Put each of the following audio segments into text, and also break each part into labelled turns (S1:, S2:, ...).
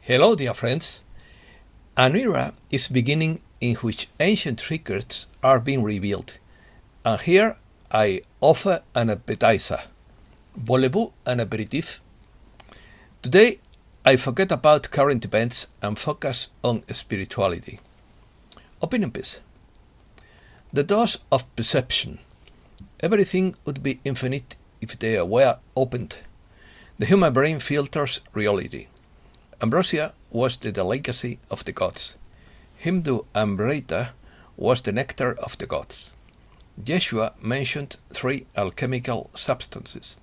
S1: Hello, dear friends. An era is beginning in which ancient secrets are being revealed. And here I offer an appetizer. Voulez-vous un apéritif? Today I forget about current events and focus on spirituality. Open in peace. The doors of perception. Everything would be infinite if they were opened. The human brain filters reality. Ambrosia was the delicacy of the gods. Hindu amrita was the nectar of the gods. Yeshua mentioned three alchemical substances: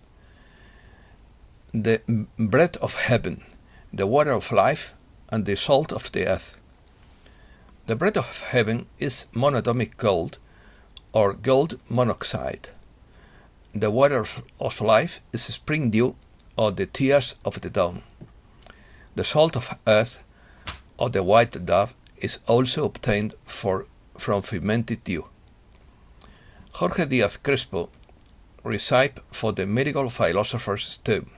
S1: the bread of heaven, the water of life, and the salt of the earth. The bread of heaven is monoatomic gold, or gold monoxide. The water of life is spring dew, or the tears of the dawn. The salt of earth, or the white dove, is also obtained from fermented dew. Jorge Diaz-Crespo recipe for the mythical philosopher's stone.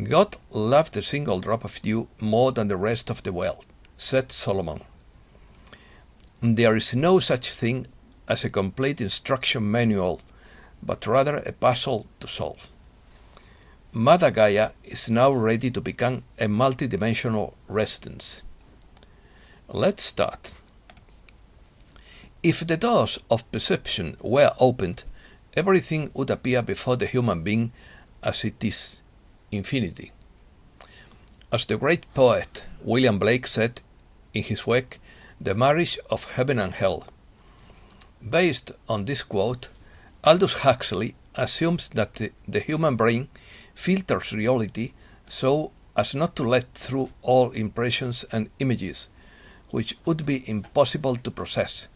S1: God loved a single drop of dew more than the rest of the world, said Solomon. There is no such thing as a complete instruction manual, but rather a puzzle to solve. Mother Gaia is now ready to become a multidimensional residence. Let's start. If the doors of perception were opened, everything would appear before the human being as it is, infinity. As the great poet William Blake said in his work, The Marriage of Heaven and Hell. Based on this quote, Aldous Huxley assumes that the human brain filters reality so as not to let through all impressions and images, which would be impossible to process.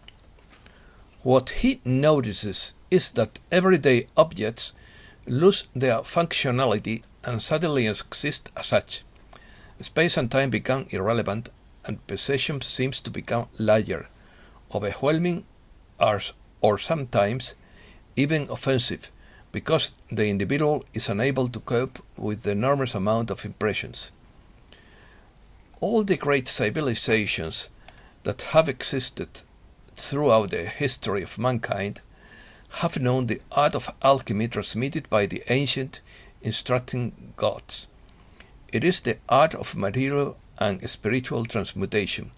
S1: What he notices is that everyday objects lose their functionality and suddenly exist as such. Space and time become irrelevant, and perception seems to become larger, overwhelming, or sometimes even offensive, because the individual is unable to cope with the enormous amount of impressions. All the great civilizations that have existed throughout the history of mankind have known the art of alchemy transmitted by the ancient instructing gods. It is the art of material and spiritual transmutation,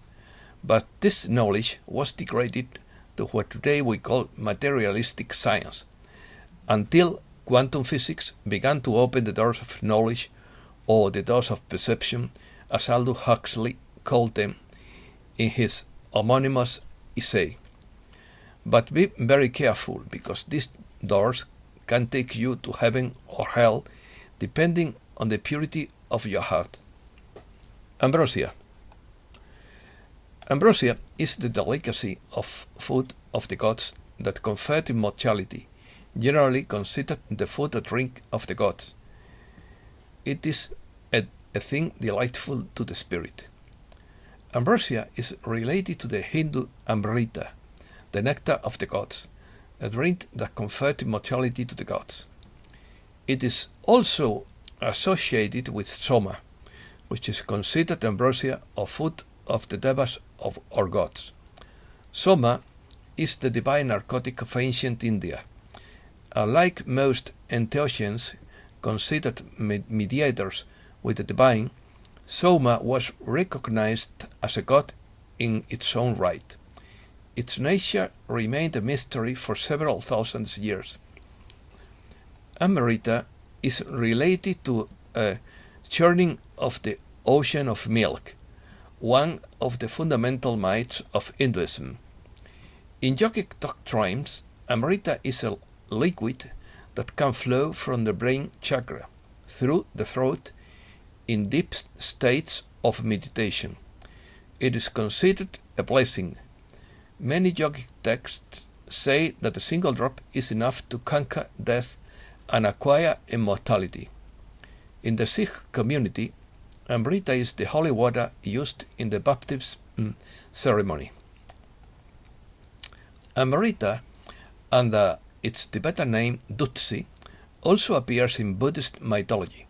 S1: but this knowledge was degraded to what today we call materialistic science, until quantum physics began to open the doors of knowledge, or the doors of perception, as Aldous Huxley called them in his homonymous essay. But be very careful, because these doors can take you to heaven or hell, depending on the purity of your heart. Ambrosia. Ambrosia is the delicacy of food of the gods that conferred immortality, generally considered the food or drink of the gods. It is a thing delightful to the spirit. Ambrosia is related to the Hindu amrita, the nectar of the gods, a drink that conferred immortality to the gods. It is also associated with soma, which is considered ambrosia or food of the devas or gods. Soma is the divine narcotic of ancient India. Like most entheogens considered mediators with the divine, Soma was recognized as a god in its own right. Its nature remained a mystery for several thousand years. Amrita is related to a churning of the ocean of milk, one of the fundamental myths of Hinduism. In yogic doctrines, amrita is a liquid that can flow from the brain chakra through the throat in deep states of meditation. It is considered a blessing. Many yogic texts say that a single drop is enough to conquer death and acquire immortality. In the Sikh community, amrita is the holy water used in the baptism ceremony. Amrita, under its Tibetan name Dutsi, also appears in Buddhist mythology.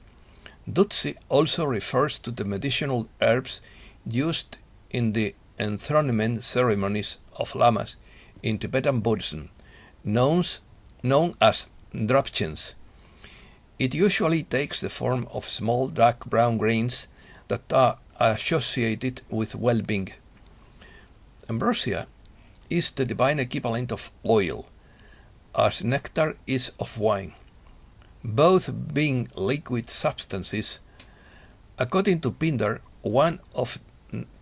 S1: Dutsi also refers to the medicinal herbs used in the enthronement ceremonies of lamas in Tibetan Buddhism, known as drapchens. It usually takes the form of small dark brown grains that are associated with well-being. Ambrosia is the divine equivalent of oil, as nectar is of wine, both being liquid substances. According to Pindar, one of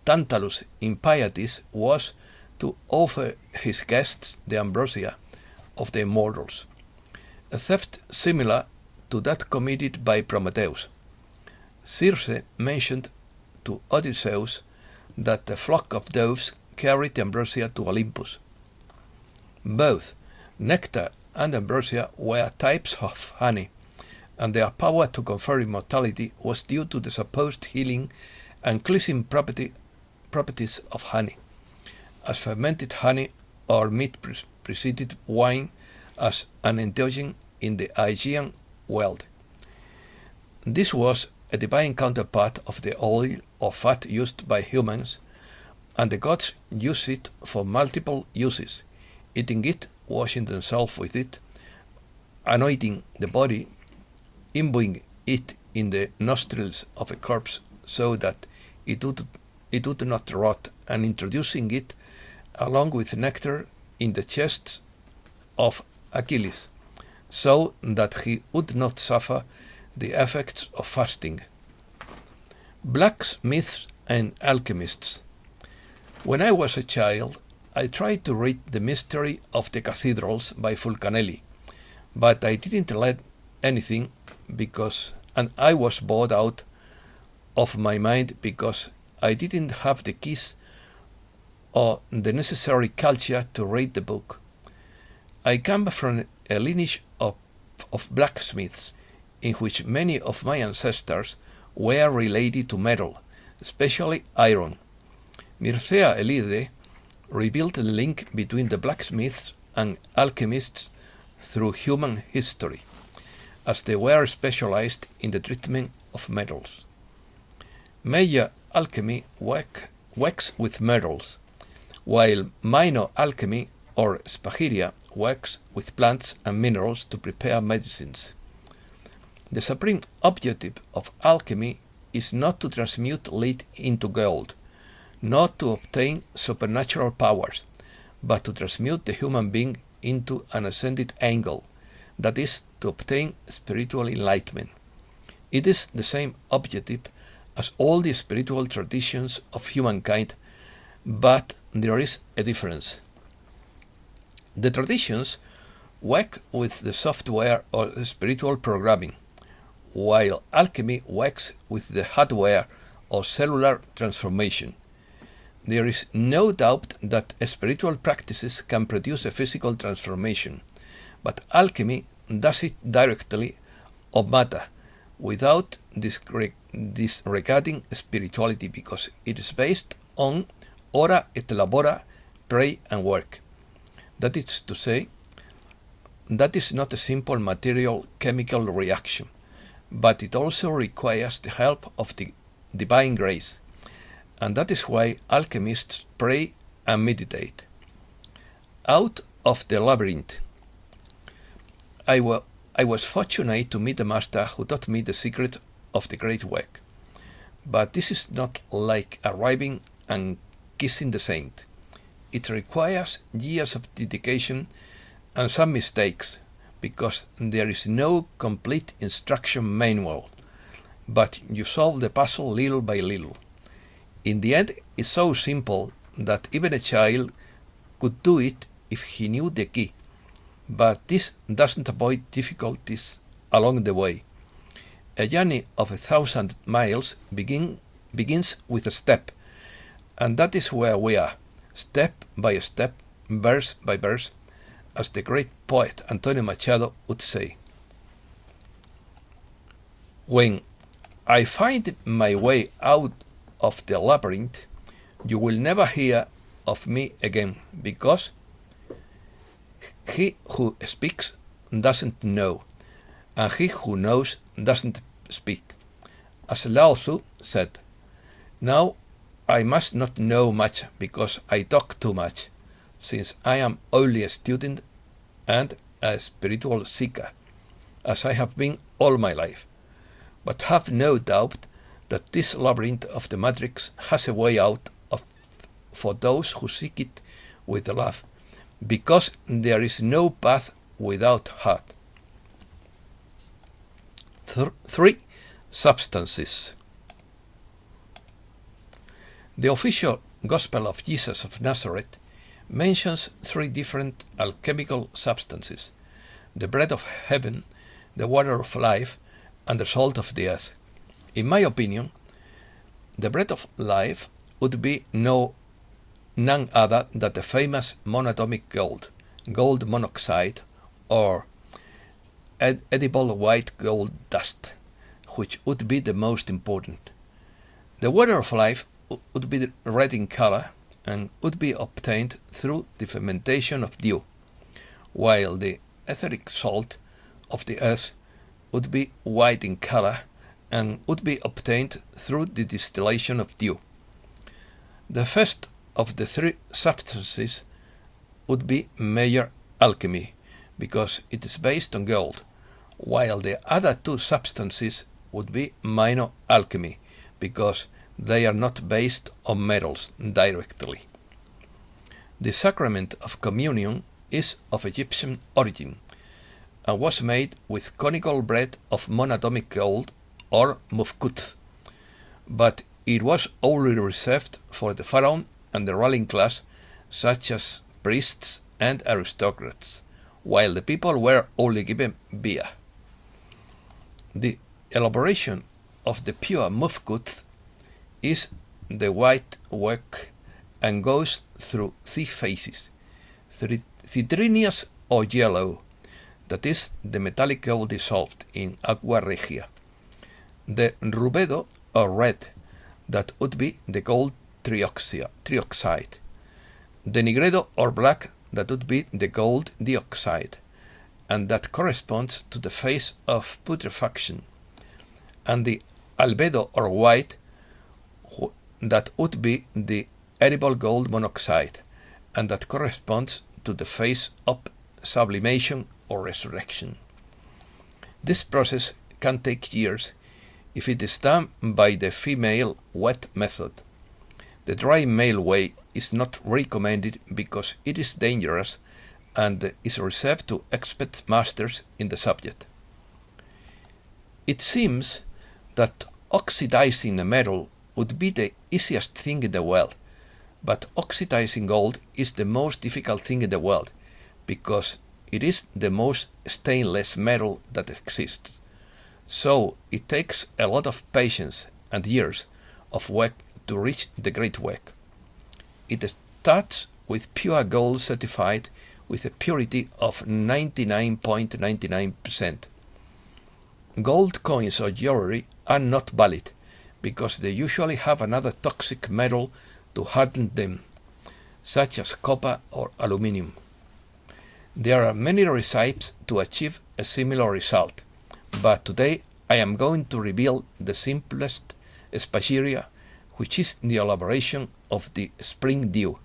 S1: Tantalus' impieties was to offer his guests the ambrosia of the immortals, a theft similar to that committed by Prometheus. Circe mentioned to Odysseus that a flock of doves carried ambrosia to Olympus. Both nectar and ambrosia were types of honey, and their power to confer immortality was due to the supposed healing and cleansing properties of honey, as fermented honey or meat preceded wine as an entheogen in the Aegean world. This was a divine counterpart of the oil or fat used by humans, and the gods used it for multiple uses, eating it, washing themselves with it, anointing the body, imbuing it in the nostrils of a corpse so that it would not rot, and introducing it along with nectar in the chests of Achilles, so that he would not suffer the effects of fasting. Blacksmiths and alchemists. When I was a child, I tried to read The Mystery of the Cathedrals by Fulcanelli, but I didn't learn anything and I was bored out of my mind because I didn't have the keys or the necessary culture to read the book. I come from a lineage of blacksmiths in which many of my ancestors were related to metal, especially iron. Mircea Eliade revealed the link between the blacksmiths and alchemists through human history, as they were specialized in the treatment of metals. Major alchemy works with metals, while minor alchemy or spagyria works with plants and minerals to prepare medicines. The supreme objective of alchemy is not to transmute lead into gold, not to obtain supernatural powers, but to transmute the human being into an ascended angle, that is, to obtain spiritual enlightenment. It is the same objective as all the spiritual traditions of humankind, but there is a difference. The traditions work with the software or spiritual programming, while alchemy works with the hardware or cellular transformation. There is no doubt that spiritual practices can produce a physical transformation, but alchemy does it directly on matter, without disregarding spirituality, because it is based on ora et labora, pray and work. That is to say, that is not a simple material chemical reaction, but it also requires the help of the divine grace, and that is why alchemists pray and meditate. Out of the labyrinth. I was fortunate to meet a master who taught me the secret of the great work. But this is not like arriving and kissing the saint. It requires years of dedication and some mistakes, because there is no complete instruction manual, but you solve the puzzle little by little. In the end, it's so simple that even a child could do it if he knew the key, but this doesn't avoid difficulties along the way. A journey of 1,000 miles begins with a step, and that is where we are, step by step, verse by verse, as the great poet Antonio Machado would say. When I find my way out of the labyrinth, you will never hear of me again, because he who speaks doesn't know, and he who knows doesn't speak. As Lao Tzu said, "Now I must not know much because I talk too much, since I am only a student and a spiritual seeker, as I have been all my life. But have no doubt that this labyrinth of the matrix has a way out for those who seek it with love, because there is no path without heart." 3. Substances. The official Gospel of Jesus of Nazareth mentions 3 different alchemical substances: the bread of heaven, the water of life, and the salt of the earth. In my opinion, the bread of life would be none other than the famous monoatomic gold monoxide, or edible white gold dust, which would be the most important. The water of life would be red in color and would be obtained through the fermentation of dew, while the etheric salt of the earth would be white in color and would be obtained through the distillation of dew. The first of the 3 substances would be major alchemy, because it is based on gold, while the other 2 substances would be minor alchemy, because they are not based on metals directly. The Sacrament of Communion is of Egyptian origin and was made with conical bread of monoatomic gold, or mufkut, but it was only reserved for the pharaoh and the ruling class, such as priests and aristocrats, while the people were only given beer. The elaboration of the pure mufkut is the white work and goes through 3 phases: citrinous or yellow, that is the metallic gold dissolved in aqua regia; the rubedo or red, that would be the gold trioxide; the nigredo or black, that would be the gold dioxide, and that corresponds to the phase of putrefaction; and the albedo or white, that would be the edible gold monoxide, and that corresponds to the phase of sublimation or resurrection. This process can take years if it is done by the female wet method. The dry male way is not recommended because it is dangerous and is reserved to expert masters in the subject. It seems that oxidizing a metal would be the easiest thing in the world, but oxidizing gold is the most difficult thing in the world, because it is the most stainless metal that exists. So it takes a lot of patience and years of work to reach the great work. It starts with pure gold certified with a purity of 99.99%. Gold coins or jewelry are not valid because they usually have another toxic metal to harden them, such as copper or aluminum. There are many recipes to achieve a similar result, but today I am going to reveal the simplest spagyria, which is the elaboration of the spring dew.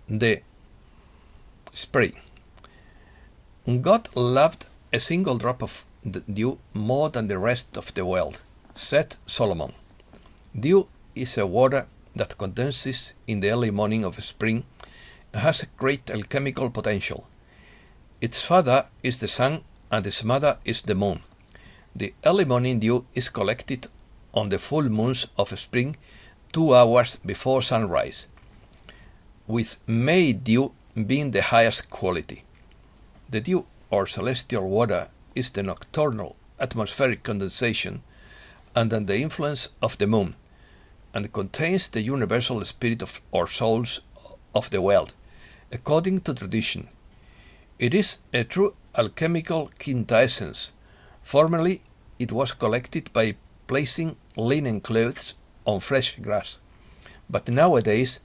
S1: The spray. God loved a single drop of the dew more than the rest of the world, said Solomon. Dew is a water that condenses in the early morning of spring and has a great alchemical potential. Its father is the sun and its mother is the moon. The early morning dew is collected on the full moons of spring 2 hours before sunrise, with May dew being the highest quality. The dew or celestial water is the nocturnal atmospheric condensation under the influence of the moon, and contains the universal spirit of or souls of the world, according to tradition. It is a true alchemical quintessence. Formerly, it was collected by placing linen clothes on fresh grass, but nowadays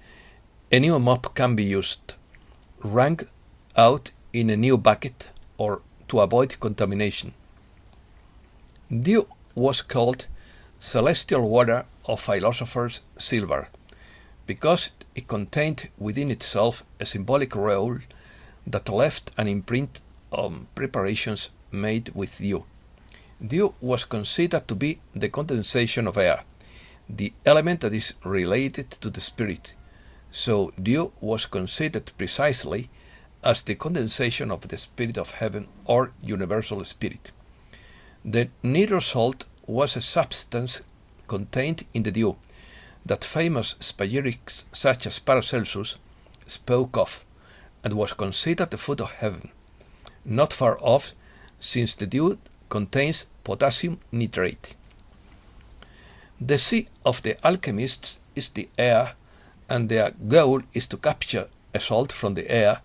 S1: a new mop can be used, wrung out in a new bucket, or to avoid contamination. Dew was called celestial water or philosopher's silver, because it contained within itself a symbolic roll that left an imprint on preparations made with dew. Dew was considered to be the condensation of air, the element that is related to the spirit, so dew was considered precisely as the condensation of the spirit of heaven or universal spirit. The nether salt was a substance contained in the dew that famous spagyrics such as Paracelsus spoke of, and was considered the food of heaven. Not far off, since the dew contains potassium nitrate. The sea of the alchemists is the air, and their goal is to capture a salt from the air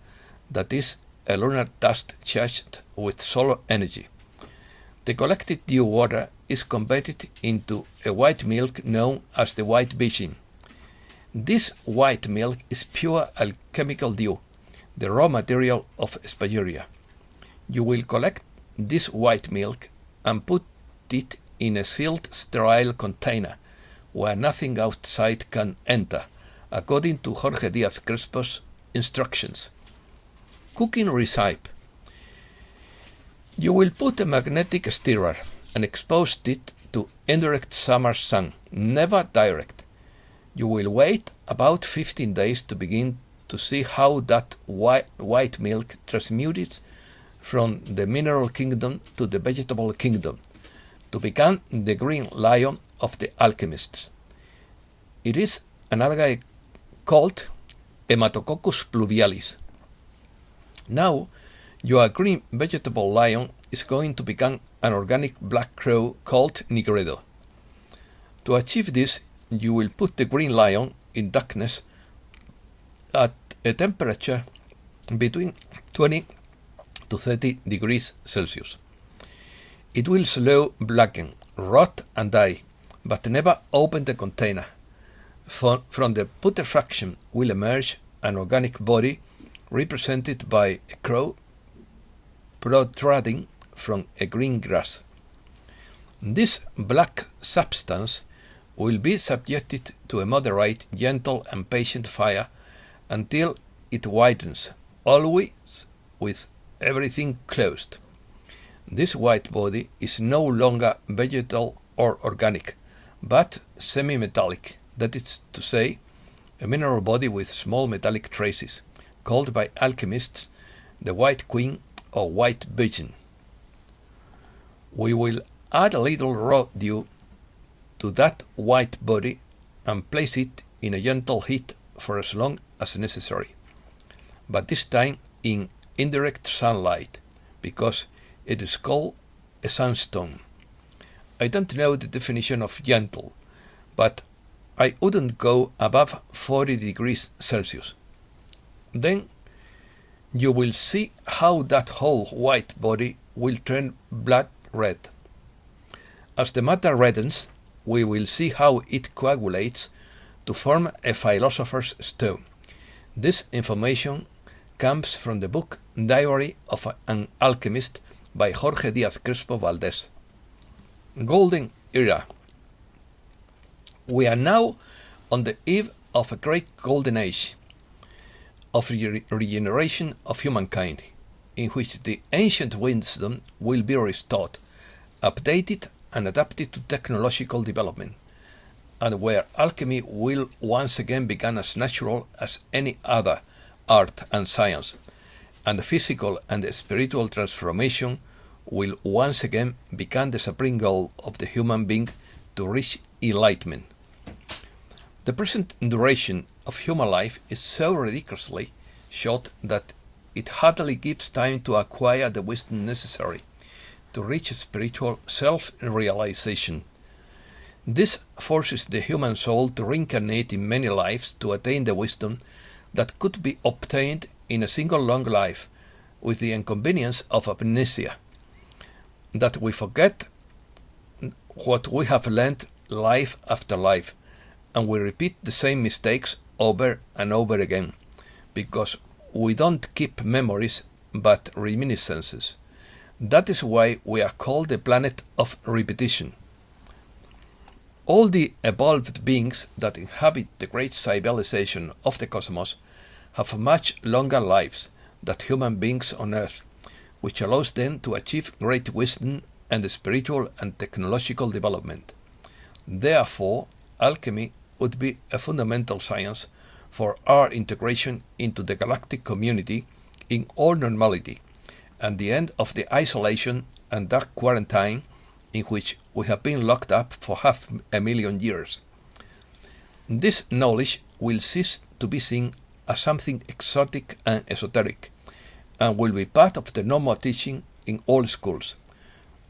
S1: that is a lunar dust charged with solar energy. The collected dew water is converted into a white milk known as the white virgin. This white milk is pure alchemical dew, the raw material of spagyria. You will collect this white milk and put it in a sealed, sterile container where nothing outside can enter, according to Jorge Diaz-Crespo's instructions. Cooking recipe. You will put a magnetic stirrer and expose it to indirect summer sun, never direct. You will wait about 15 days to begin to see how that white milk transmutes from the mineral kingdom to the vegetable kingdom, to become the green lion of the alchemists. It is an algae called Hematococcus pluvialis. Now, your green vegetable lion is going to become an organic black crow called nigredo. To achieve this, you will put the green lion in darkness at a temperature between 20 to 30 degrees Celsius. It will slow blacken, rot and die, but never open the container. From the putrefaction will emerge an organic body represented by a crow protruding from a green grass. This black substance will be subjected to a moderate, gentle and patient fire until it widens, always with everything closed. This white body is no longer vegetal or organic, but semi-metallic, that is to say, a mineral body with small metallic traces, called by alchemists the white queen or white virgin. We will add a little raw dew to that white body and place it in a gentle heat for as long as necessary, but this time in indirect sunlight, because it is called a sunstone. I don't know the definition of gentle, but I wouldn't go above 40 degrees Celsius. Then you will see how that whole white body will turn blood red. As the matter reddens, we will see how it coagulates to form a philosopher's stone. This information comes from the book Diary of an Alchemist by Jorge Diaz-Crespo Valdez. Golden Era. We are now on the eve of a great golden age of regeneration of humankind, in which the ancient wisdom will be restored, updated and adapted to technological development, and where alchemy will once again become as natural as any other art and science, and the physical and the spiritual transformation will once again become the supreme goal of the human being to reach enlightenment. The present duration of human life is so ridiculously short that it hardly gives time to acquire the wisdom necessary to reach spiritual self-realization. This forces the human soul to reincarnate in many lives to attain the wisdom that could be obtained in a single long life, with the inconvenience of amnesia, that we forget what we have learned life after life, and we repeat the same mistakes over and over again, because we don't keep memories but reminiscences. That is why we are called the planet of repetition. All the evolved beings that inhabit the great civilization of the cosmos have much longer lives than human beings on Earth, which allows them to achieve great wisdom and spiritual and technological development. Therefore, alchemy would be a fundamental science for our integration into the galactic community in all normality, and the end of the isolation and dark quarantine in which we have been locked up for 500,000 years. This knowledge will cease to be seen as something exotic and esoteric, and will be part of the normal teaching in all schools.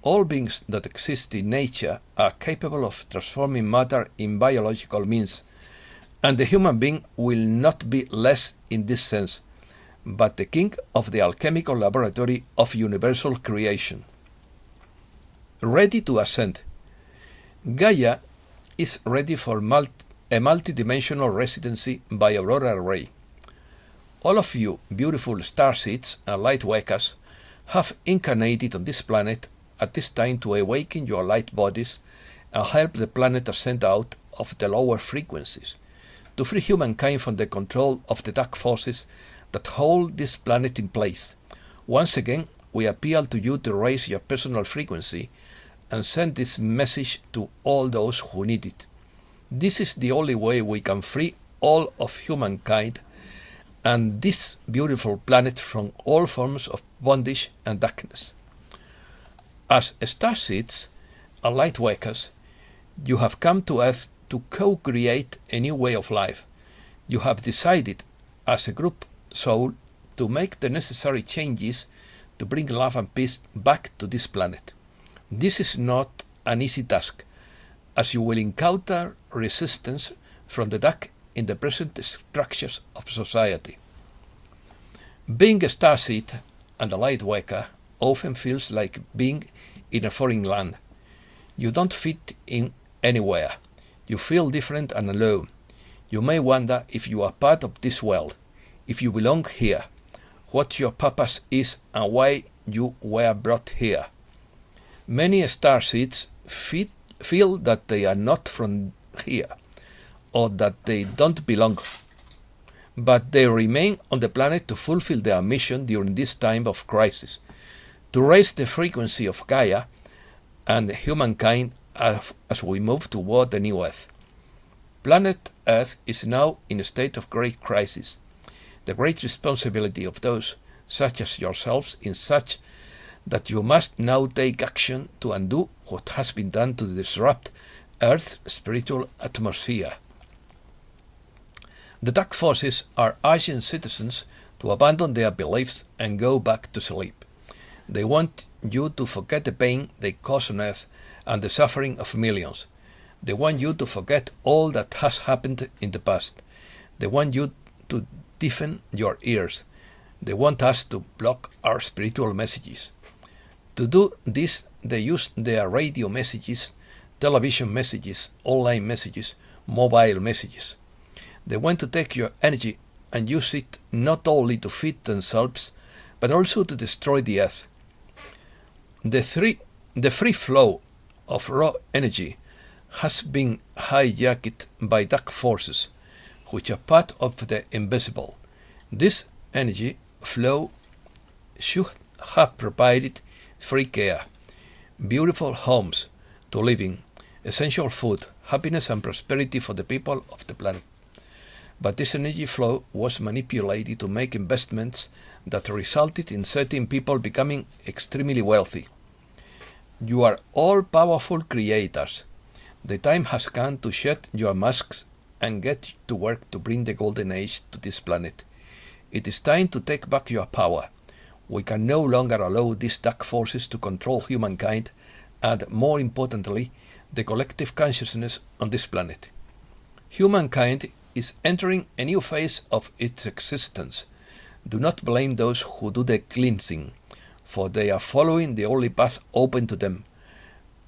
S1: All beings that exist in nature are capable of transforming matter in biological means, and the human being will not be less in this sense, but the king of the alchemical laboratory of universal creation. Ready to ascend. Gaia is ready for a multidimensional residency by aurora ray. All of you beautiful star seeds and light workers have incarnated on this planet at this time to awaken your light bodies and help the planet ascend out of the lower frequencies, to free humankind from the control of the dark forces that hold this planet in place. Once again, we appeal to you to raise your personal frequency and send this message to all those who need it. This is the only way we can free all of humankind and this beautiful planet from all forms of bondage and darkness. As starseeds and light workers, you have come to Earth to co-create a new way of life. You have decided, as a group soul, to make the necessary changes to bring love and peace back to this planet. This is not an easy task, as you will encounter resistance from the dark in the present structures of society. Being a starseed and a light worker often feels like being in a foreign land. You don't fit in anywhere. You feel different and alone. You may wonder if you are part of this world, if you belong here, what your purpose is and why you were brought here. Many starseeds feel that they are not from here, or that they don't belong, but they remain on the planet to fulfill their mission during this time of crisis, to raise the frequency of Gaia and humankind as we move toward the new Earth. Planet Earth is now in a state of great crisis. The great responsibility of those, such as yourselves, is such that you must now take action to undo what has been done to disrupt Earth's spiritual atmosphere. The dark forces are urging citizens to abandon their beliefs and go back to sleep. They want you to forget the pain they cause on Earth and the suffering of millions. They want you to forget all that has happened in the past. They want you to deafen your ears. They want us to block our spiritual messages. To do this, they use their radio messages, television messages, online messages, mobile messages. They want to take your energy and use it not only to feed themselves, but also to destroy the Earth. The free flow of raw energy has been hijacked by dark forces, which are part of the invisible. This energy flow should have provided free care, beautiful homes to live in, essential food, happiness and prosperity for the people of the planet. But this energy flow was manipulated to make investments that resulted in certain people becoming extremely wealthy. You are all powerful creators. The time has come to shed your masks and get to work to bring the golden age to this planet. It is time to take back your power. We can no longer allow these dark forces to control humankind and, more importantly, the collective consciousness on this planet. Humankind is entering a new phase of its existence. Do not blame those who do the cleansing, for they are following the only path open to them,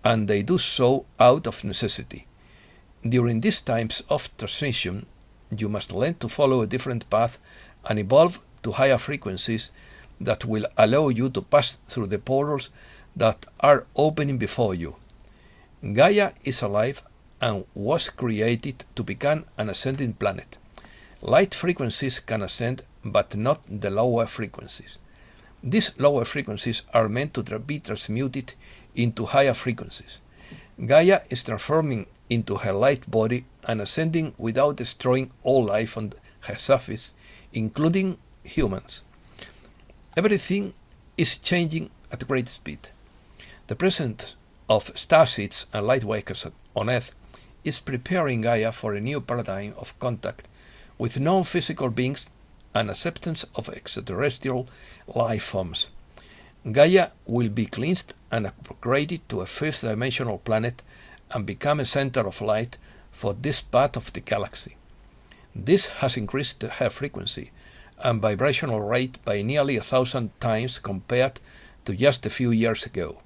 S1: and they do so out of necessity. During these times of transition, you must learn to follow a different path and evolve to higher frequencies that will allow you to pass through the portals that are opening before you. Gaia is alive and was created to become an ascending planet. Light frequencies can ascend, but not the lower frequencies. These lower frequencies are meant to be transmuted into higher frequencies. Gaia is transforming into her light body and ascending without destroying all life on her surface, including humans. Everything is changing at great speed. The presence of starseeds and lightworkers on Earth is preparing Gaia for a new paradigm of contact with non-physical beings and acceptance of extraterrestrial life forms. Gaia will be cleansed and upgraded to a fifth-dimensional planet and become a center of light for this part of the galaxy. This has increased her frequency and vibrational rate by nearly 1,000 times compared to just a few years ago.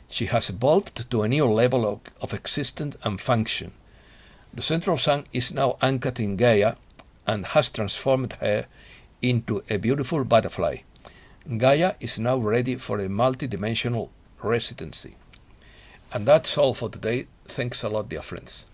S1: She has evolved to a new level of existence and function. The central sun is now anchored in Gaia and has transformed her into a beautiful butterfly. Gaia is now ready for a multidimensional residency. And that's all for today. Thanks a lot, dear friends.